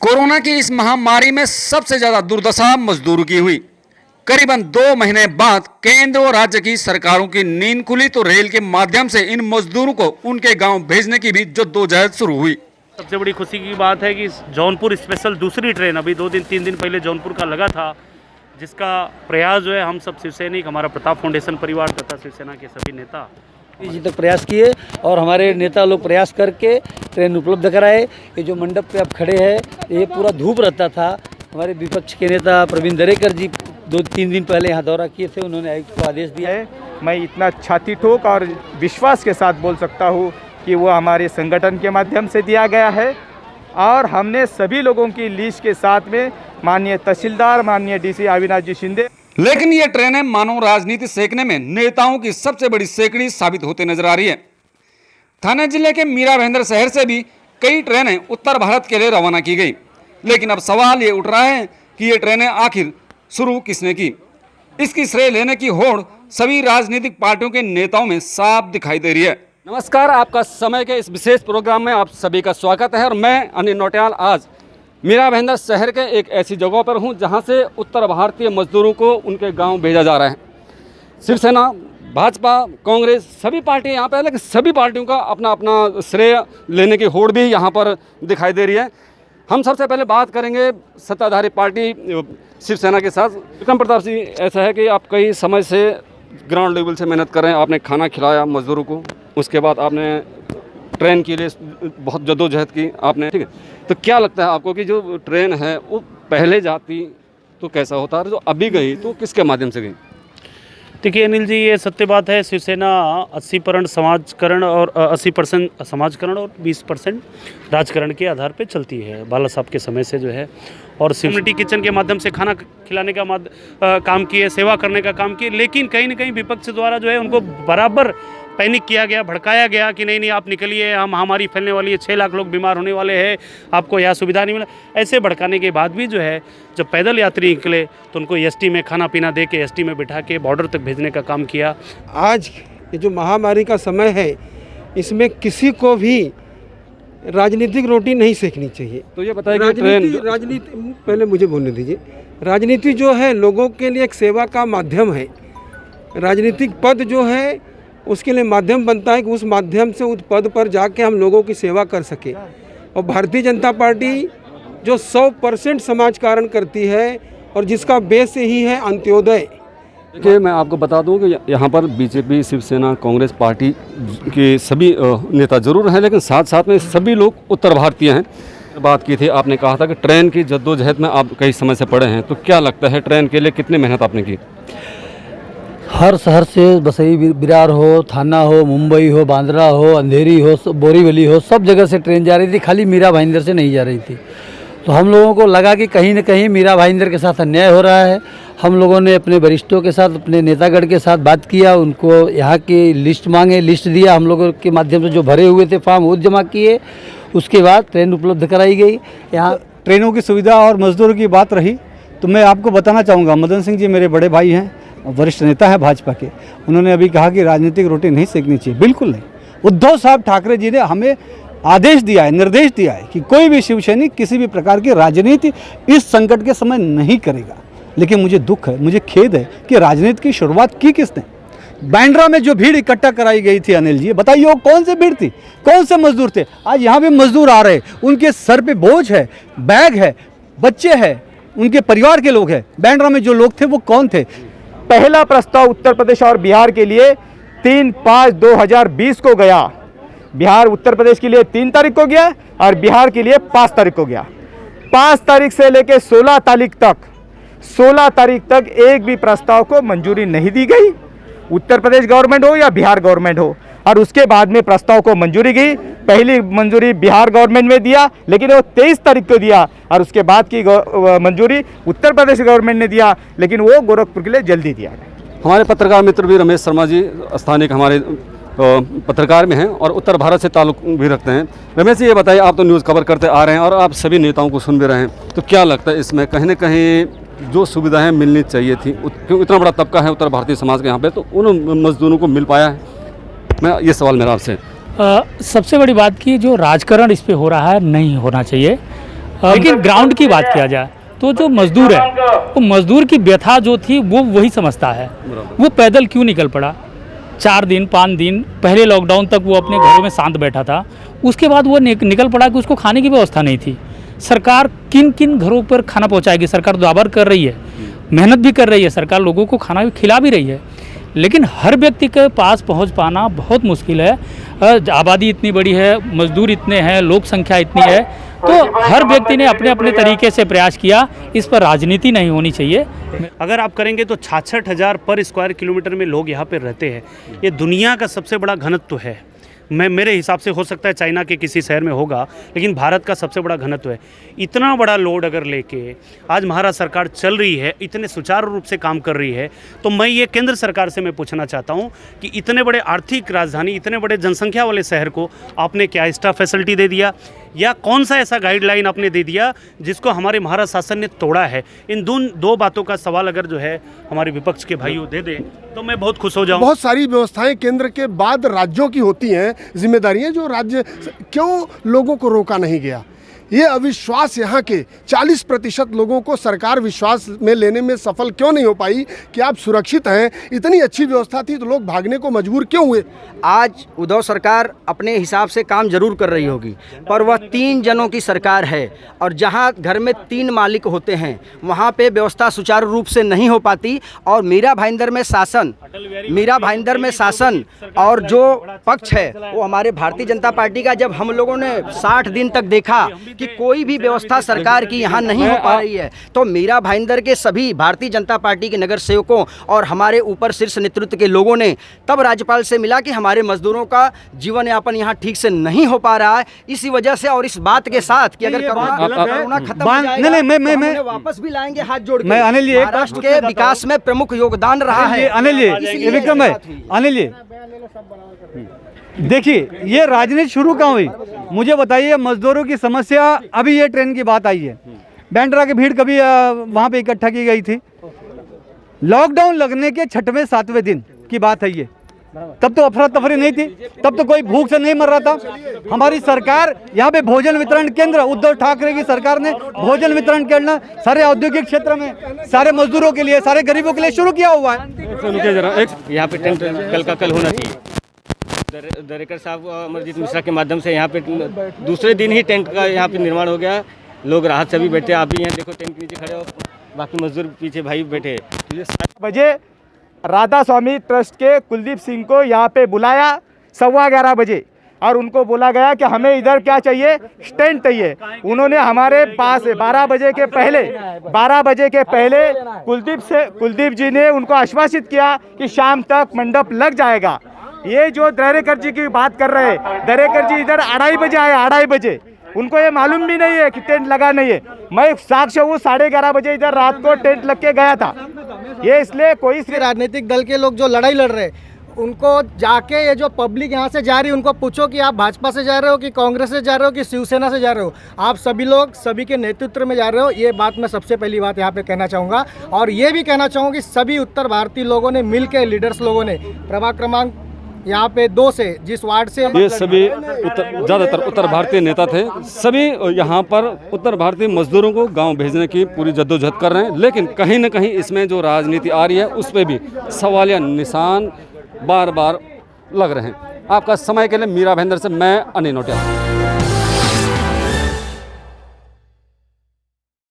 Corona की इस महामारी में सबसे ज्यादा दुर्दशा मजदूरों की हुई। करीबन 2 महीने बाद केंद्र और राज्य की सरकारों की नींद खुली तो रेल के माध्यम से इन मजदूरों को उनके गांव भेजने की भी जद्दोजहद शुरू हुई। सबसे बड़ी खुशी की बात है कि जौनपुर स्पेशल दूसरी ट्रेन अभी 2-3 दिन पहले जौनपुर का लगा था, जिसका प्रयास जो है हम सब शिवसैनिक, हमारा प्रताप फाउंडेशन परिवार तथा शिवसेना के सभी नेता जी तक प्रयास किए और हमारे नेता लोग प्रयास करके ट्रेन उपलब्ध कराए। ये जो मंडप पे आप खड़े हैं ये पूरा धूप रहता था। हमारे विपक्ष के नेता प्रवीण दरेकर जी 2-3 दिन पहले यहाँ दौरा किए थे, उन्होंने आयुक्त को आदेश दिया है। मैं इतना छाती ठोक और विश्वास के साथ बोल सकता हूँ कि वो हमारे संगठन के माध्यम से दिया गया है और हमने सभी लोगों की लिस्ट के साथ में माननीय तहसीलदार, माननीय डीसी अविनाश जी शिंदे। लेकिन ये ट्रेनें मानव राजनीति सेकने में नेताओं की सबसे बड़ी सेकड़ी साबित होते नजर आ रही है। थाने जिले के मीरा भाईंदर शहर से भी कई ट्रेनें उत्तर भारत के लिए रवाना की गई, लेकिन अब सवाल ये उठ रहा है कि ये ट्रेनें आखिर शुरू किसने की। इसकी श्रेय लेने की होड़ सभी राजनीतिक पार्टियों के नेताओं में साफ दिखाई दे रही है। नमस्कार, आपका समय के इस विशेष प्रोग्राम में आप सभी का स्वागत है और मैं अनिल नौटियाल आज मीरा भाईंदर शहर के एक ऐसी जगह पर हूं जहां से उत्तर भारतीय मजदूरों को उनके गांव भेजा जा रहा है। शिवसेना, भाजपा, कांग्रेस सभी पार्टियां यहाँ पे है, लेकिन सभी पार्टियों का अपना अपना श्रेय लेने की होड़ भी यहाँ पर दिखाई दे रही है। हम सबसे पहले बात करेंगे सत्ताधारी पार्टी शिवसेना के साथ। विक्रम प्रताप जी, ऐसा है कि आप कई समय से ग्राउंड लेवल से मेहनत कर रहे हैं, आपने खाना खिलाया मजदूरों को, उसके बाद आपने ट्रेन के लिए बहुत जद्दोजहद की आपने, ठीक है। तो क्या लगता है आपको कि जो ट्रेन है वो पहले जाती तो कैसा होता है, जो अभी गई तो किसके माध्यम से गई? देखिए अनिल जी, ये सत्य बात है। शिवसेना 80% समाजकरण और 80% समाजकरण और 20% राजकरण के आधार पे चलती है बाला साहब के समय से जो है। और कम्युनिटी किचन के माध्यम से खाना खिलाने का काम किए, सेवा करने का काम किए, लेकिन कहीं ना कहीं विपक्ष द्वारा जो है उनको बराबर पैनिक किया गया, भड़काया गया कि नहीं आप निकलिए, हम महामारी फैलने वाली है, 6 लाख लोग बीमार होने वाले हैं, आपको यहाँ सुविधा नहीं मिला। ऐसे भड़काने के बाद भी जो है जब पैदल यात्री निकले तो उनको एसटी में खाना पीना दे के एसटी में बिठा के बॉर्डर तक भेजने का काम किया। आज ये जो महामारी का समय है इसमें किसी को भी राजनीतिक रोटी नहीं सेकनी चाहिए। तो ये बताइए राजनीति पहले मुझे बोलने दीजिए। राजनीति जो है लोगों के लिए एक सेवा का माध्यम है। राजनीतिक पद जो है उसके लिए माध्यम बनता है कि उस माध्यम से उस पद पर जाके हम लोगों की सेवा कर सके। और भारतीय जनता पार्टी जो 100% समाजकारण करती है और जिसका बेस ही है अंत्योदय। देखिए, मैं आपको बता दूं कि यहाँ पर बीजेपी, शिवसेना, कांग्रेस पार्टी के सभी नेता जरूर हैं, लेकिन साथ साथ में सभी लोग उत्तर भारतीय हैं। बात की थी, आपने कहा था कि ट्रेन की जद्दोजहद में आप कई समय से पड़े हैं, तो क्या लगता है ट्रेन के लिए कितनी मेहनत आपने की? हर शहर से बसई, बिरार हो, थाना हो, मुंबई हो, बांद्रा हो, अंधेरी हो, बोरीवली हो, सब जगह से ट्रेन जा रही थी, खाली मीरा भाईंदर से नहीं जा रही थी। तो हम लोगों को लगा कि कहीं न कहीं मीरा भाईंदर के साथ अन्याय हो रहा है। हम लोगों ने अपने वरिष्ठों के साथ, अपने नेतागढ़ के साथ बात किया, उनको यहाँ की लिस्ट मांगे, लिस्ट दिया, हम लोगों के माध्यम से जो भरे हुए थे फॉर्म वो जमा किए, उसके बाद ट्रेन उपलब्ध कराई गई। यहाँ ट्रेनों की सुविधा और मजदूरों की बात रही तो मैं आपको बताना चाहूँगा, मदन सिंह जी मेरे बड़े भाई हैं, वरिष्ठ नेता है भाजपा के, उन्होंने अभी कहा कि राजनीतिक रोटी नहीं सेकनी चाहिए। बिल्कुल नहीं। उद्धव साहब ठाकरे जी ने हमें आदेश दिया है, निर्देश दिया है कि कोई भी शिवसैनिक किसी भी प्रकार की राजनीति इस संकट के समय नहीं करेगा। लेकिन मुझे दुख है, मुझे खेद है कि राजनीति की शुरुआत की किसने? बांद्रा में जो भीड़ इकट्ठा कराई गई थी अनिल जी, बताइए वो कौन सी भीड़ थी, कौन से मजदूर थे? आज यहाँ पे मजदूर आ रहे, उनके सर पे बोझ है, बैग है, बच्चे हैं, उनके परिवार के लोग हैं। बांद्रा में जो लोग थे वो कौन थे? पहला प्रस्ताव उत्तर प्रदेश और बिहार के लिए 3/5/2020 को गया। बिहार उत्तर प्रदेश के लिए 3 तारीख को गया और बिहार के लिए 5 तारीख को गया। 5 तारीख से लेकर 16 तारीख तक एक भी प्रस्ताव को मंजूरी नहीं दी गई, उत्तर प्रदेश गवर्नमेंट हो या बिहार गवर्नमेंट हो। और उसके बाद में प्रस्ताव को मंजूरी गई। पहली मंजूरी बिहार गवर्नमेंट में दिया, लेकिन वो 23 तारीख को दिया, और उसके बाद की मंजूरी उत्तर प्रदेश गवर्नमेंट ने दिया, लेकिन वो गोरखपुर के लिए जल्दी दिया। हमारे पत्रकार मित्र भी रमेश शर्मा जी स्थानीय हमारे पत्रकार में हैं और उत्तर भारत से ताल्लुक भी रखते हैं। रमेश जी, ये बताइए, आप तो न्यूज़ कवर करते आ रहे हैं और आप सभी नेताओं को सुन भी रहे हैं, तो क्या लगता है इसमें कहीं ना कहीं जो सुविधाएं मिलनी चाहिए थी, क्योंकि इतना बड़ा तबका है उत्तर भारतीय समाज के यहाँ पे, तो उन मजदूरों को मिल पाया है? मैं ये सवाल मेरा आपसे। सबसे बड़ी बात की जो राजकारण इस पे हो रहा है नहीं होना चाहिए। लेकिन ग्राउंड की बात किया जाए तो जो मजदूर है वो मजदूर की व्यथा जो थी वो वही समझता है। वो पैदल क्यों निकल पड़ा, 4 दिन 5 दिन पहले लॉकडाउन तक वो अपने घरों में शांत बैठा था, उसके बाद वो निकल पड़ा कि उसको खाने की व्यवस्था नहीं थी। सरकार किन किन घरों पर खाना पहुंचाएगी? सरकार दावर कर रही है, मेहनत भी कर रही है, सरकार लोगों को खाना भी खिला भी रही है, लेकिन हर व्यक्ति के पास पहुंच पाना बहुत मुश्किल है। आबादी इतनी बड़ी है, मजदूर इतने हैं, लोक संख्या इतनी है, तो हर व्यक्ति ने अपने अपने तरीके से प्रयास किया। इस पर राजनीति नहीं होनी चाहिए। अगर आप करेंगे तो 66,000 पर स्क्वायर किलोमीटर में लोग यहाँ पे रहते हैं। ये दुनिया का सबसे बड़ा घनत्व है। मेरे हिसाब से हो सकता है चाइना के किसी शहर में होगा, लेकिन भारत का सबसे बड़ा घनत्व है। इतना बड़ा लोड अगर लेके आज महाराष्ट्र सरकार चल रही है, इतने सुचारू रूप से काम कर रही है, तो मैं ये केंद्र सरकार से मैं पूछना चाहता हूँ कि इतने बड़े आर्थिक राजधानी, इतने बड़े जनसंख्या वाले शहर को आपने क्या स्टाफ फैसिलिटी दे दिया, या कौन सा ऐसा गाइडलाइन आपने दे दिया जिसको हमारे महाराष्ट्र शासन ने तोड़ा है? इन दो बातों का सवाल अगर जो है हमारे विपक्ष के भाइयों दे दे तो मैं बहुत खुश हो जाऊँ। बहुत सारी व्यवस्थाएं केंद्र के बाद राज्यों की होती हैं, जिम्मेदारियां जो राज्य, क्यों लोगों को रोका नहीं गया? ये अविश्वास यहाँ के 40% लोगों को सरकार विश्वास में लेने में सफल क्यों नहीं हो पाई कि आप सुरक्षित हैं? इतनी अच्छी व्यवस्था थी तो लोग भागने को मजबूर क्यों हुए? आज उद्धव सरकार अपने हिसाब से काम जरूर कर रही होगी, पर वह 3 जनों की सरकार है, और जहां घर में 3 मालिक होते हैं वहां पे व्यवस्था सुचारू रूप से नहीं हो पाती। और मीरा भाईंदर में शासन और जो पक्ष है वो हमारे भारतीय जनता पार्टी का। जब हम लोगों ने 60 दिन तक देखा कि कोई भी व्यवस्था सरकार की यहाँ नहीं हो पा रही है, तो मीरा भाईंदर के सभी भारतीय जनता पार्टी के नगर सेवकों और हमारे ऊपर शीर्ष नेतृत्व के लोगों ने तब राज्यपाल से मिला कि हमारे मजदूरों का जीवन यापन यहाँ ठीक से नहीं हो पा रहा है, इसी वजह से और इस बात के साथ कि अगर कोरोना खत्म हो जाएगा तो हम वापस भी लाएंगे हाथ जोड़ के। महाराष्ट्र के विकास में प्रमुख योगदान रहा है। अनिल देखिए, ये राजनीति शुरू कहाँ हुई मुझे बताइए। मजदूरों की समस्या, अभी ये ट्रेन की बात आई है, बैंड्रा की भीड़ कभी वहाँ पे इकट्ठा की गई थी। लॉकडाउन लगने के 6वें 7वें दिन की बात है ये। तब तो अफरा तफरी नहीं थी, तब तो कोई भूख से नहीं मर रहा था। हमारी सरकार यहाँ पे भोजन वितरण केंद्र, उद्धव ठाकरे की सरकार ने भोजन वितरण केंद्र सारे औद्योगिक क्षेत्र में, सारे मजदूरों के लिए, सारे गरीबों के लिए शुरू किया हुआ है। यहाँ पे टेंट कल का कल होना चाहिए। दरेकर साहब अमरजीत मिश्रा के माध्यम से यहाँ पे दूसरे दिन ही टेंट का यहाँ पे निर्माण हो गया। लोग राहत से भी बैठे, आप भी यहाँ देखो टेंट के नीचे खड़े हो, बाकी मजदूर पीछे भाई बैठे। 7 बजे राधा स्वामी ट्रस्ट के कुलदीप सिंह को यहाँ पे बुलाया 11:15 बजे, और उनको बोला गया कि हमें इधर क्या चाहिए, टेंट चाहिए। उन्होंने हमारे पास 12 बजे के पहले कुलदीप जी ने उनको आश्वासित किया कि शाम तक मंडप लग जाएगा। ये जो दरेकर जी की बात कर रहे हैं, दरेकर जी इधर 2:30 बजे आए, 2:30 बजे, उनको ये मालूम भी नहीं है कि टेंट लगा नहीं है। मैं साक्ष्य हूँ, 11:30 बजे इधर रात को टेंट लग के गया था। ये इसलिए कोई राजनीतिक दल के लोग जो लड़ाई लड़ रहे हैं, उनको जाके ये जो पब्लिक यहाँ से जा रही है उनको पूछो कि आप भाजपा से जा रहे हो कि कांग्रेस से जा रहे हो कि शिवसेना से जा रहे हो। आप सभी लोग सभी के नेतृत्व में जा रहे हो। ये बात मैं सबसे पहली बात यहाँ पे कहना चाहूँगा, और ये भी कहना चाहूँगा कि सभी उत्तर भारतीय लोगों ने मिल के, लीडर्स लोगों ने प्रभाग क्रमांक यहाँ पे 2 से जिस वार्ड से, ये सभी ज़्यादातर उत्तर भारतीय नेता थे, सभी यहाँ पर उत्तर भारतीय मजदूरों को गांव भेजने की पूरी जद्दोजहद कर रहे हैं। लेकिन कहीं न कहीं इसमें जो राजनीति आ रही है उस पर भी सवालिया निशान बार बार लग रहे हैं। आपका समय के लिए मीरा भाईंदर से मैं अनिल नोटियाल।